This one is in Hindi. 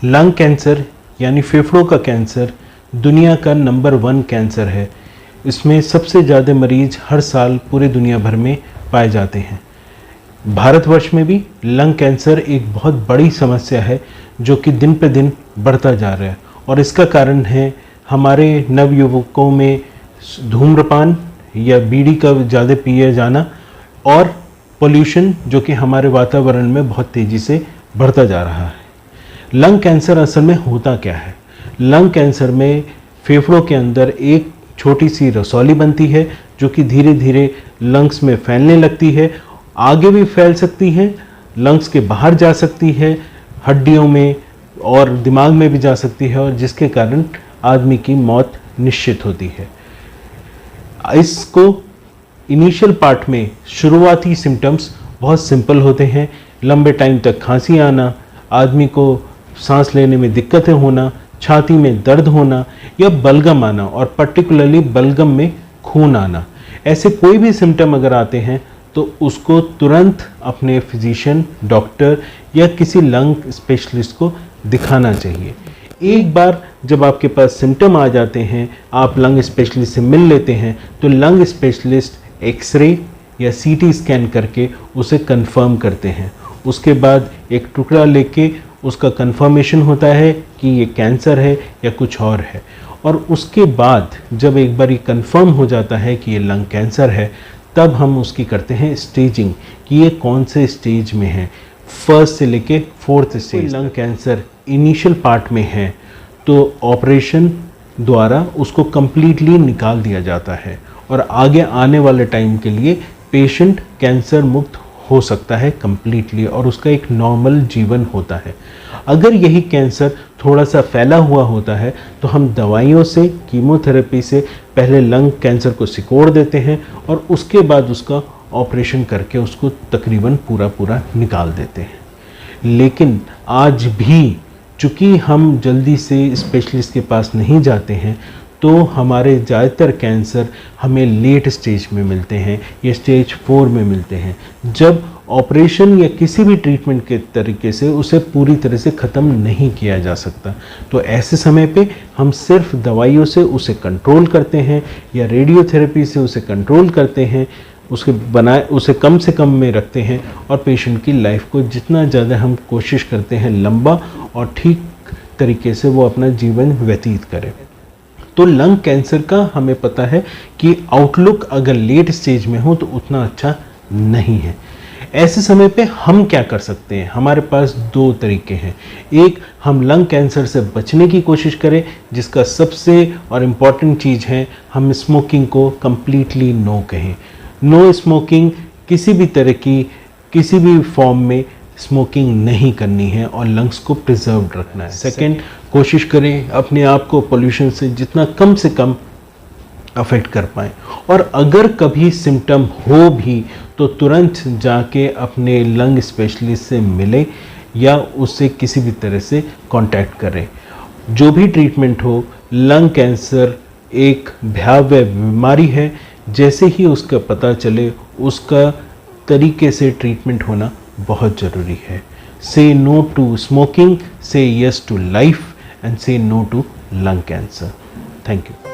लंग कैंसर यानी फेफड़ों का कैंसर दुनिया का नंबर 1 कैंसर है। इसमें सबसे ज़्यादा मरीज हर साल पूरे दुनिया भर में पाए जाते हैं। भारतवर्ष में भी लंग कैंसर एक बहुत बड़ी समस्या है जो कि दिन पे दिन बढ़ता जा रहा है, और इसका कारण है हमारे नवयुवकों में धूम्रपान या बीड़ी का ज़्यादा पिया जाना और पोल्यूशन जो कि हमारे वातावरण में बहुत तेज़ी से बढ़ता जा रहा है। लंग कैंसर असल में होता क्या है? लंग कैंसर में फेफड़ों के अंदर एक छोटी सी रसौली बनती है जो कि धीरे धीरे लंग्स में फैलने लगती है, आगे भी फैल सकती है, लंग्स के बाहर जा सकती है, हड्डियों में और दिमाग में भी जा सकती है, और जिसके कारण आदमी की मौत निश्चित होती है। इसको इनिशियल पार्ट में शुरुआती सिम्टम्स बहुत सिंपल होते हैं। लंबे टाइम तक खांसी आना, आदमी को सांस लेने में दिक्कतें होना, छाती में दर्द होना या बलगम आना, और पर्टिकुलरली बलगम में खून आना। ऐसे कोई भी सिम्टम अगर आते हैं तो उसको तुरंत अपने फिजिशियन, डॉक्टर या किसी लंग स्पेशलिस्ट को दिखाना चाहिए। एक बार जब आपके पास सिम्टम आ जाते हैं, आप लंग स्पेशलिस्ट से मिल लेते हैं, तो लंग स्पेशलिस्ट एक्सरे या सीटी स्कैन करके उसे कंफर्म करते हैं। उसके बाद एक टुकड़ा लेके उसका कंफर्मेशन होता है कि ये कैंसर है या कुछ और है, और उसके बाद जब एक बार ये कंफर्म हो जाता है कि ये लंग कैंसर है, तब हम उसकी करते हैं स्टेजिंग कि ये कौन से स्टेज में है, फर्स्ट से लेके 4th stage. Lung cancer initial part में है तो ऑपरेशन द्वारा उसको कंप्लीटली निकाल दिया जाता है, और आगे आने वाले टाइम के लिए पेशेंट कैंसर मुक्त हो सकता है कंप्लीटली, और उसका एक नॉर्मल जीवन होता है। अगर यही कैंसर थोड़ा सा फैला हुआ होता है तो हम दवाइयों से, कीमोथेरेपी से पहले लंग कैंसर को सिकोड़ देते हैं, और उसके बाद उसका ऑपरेशन करके उसको तकरीबन पूरा निकाल देते हैं। लेकिन आज भी चूँकि हम जल्दी से स्पेशलिस्ट के पास नहीं जाते हैं, तो हमारे ज़्यादातर कैंसर हमें लेट स्टेज में मिलते हैं या स्टेज 4 में मिलते हैं, जब ऑपरेशन या किसी भी ट्रीटमेंट के तरीके से उसे पूरी तरह से ख़त्म नहीं किया जा सकता। तो ऐसे समय पे हम सिर्फ दवाइयों से उसे कंट्रोल करते हैं या रेडियोथेरेपी से उसे कंट्रोल करते हैं, उसे कम से कम में रखते हैं, और पेशेंट की लाइफ को जितना ज़्यादा हम कोशिश करते हैं लंबा और ठीक तरीके से वो अपना जीवन व्यतीत करें। तो लंग कैंसर का हमें पता है कि आउटलुक अगर लेट स्टेज में हो तो उतना अच्छा नहीं है। ऐसे समय पे हम क्या कर सकते हैं? हमारे पास 2 तरीके हैं। एक, हम लंग कैंसर से बचने की कोशिश करें, जिसका सबसे और इम्पॉर्टेंट चीज़ है हम स्मोकिंग को कम्प्लीटली नो कहें। नो स्मोकिंग, किसी भी तरह की किसी भी फॉर्म में स्मोकिंग नहीं करनी है और लंग्स को प्रिजर्व रखना है। सेकंड, कोशिश करें अपने आप को पोल्यूशन से जितना कम से कम अफेक्ट कर पाएँ, और अगर कभी सिम्टम हो भी तो तुरंत जाके अपने लंग स्पेशलिस्ट से मिलें या उससे किसी भी तरह से कांटेक्ट करें। जो भी ट्रीटमेंट हो, लंग कैंसर एक भयावह बीमारी है। जैसे ही उसका पता चले उसका तरीके से ट्रीटमेंट होना बहुत ज़रूरी है। Say no to smoking, say yes to life, and say no to lung cancer. Thank you.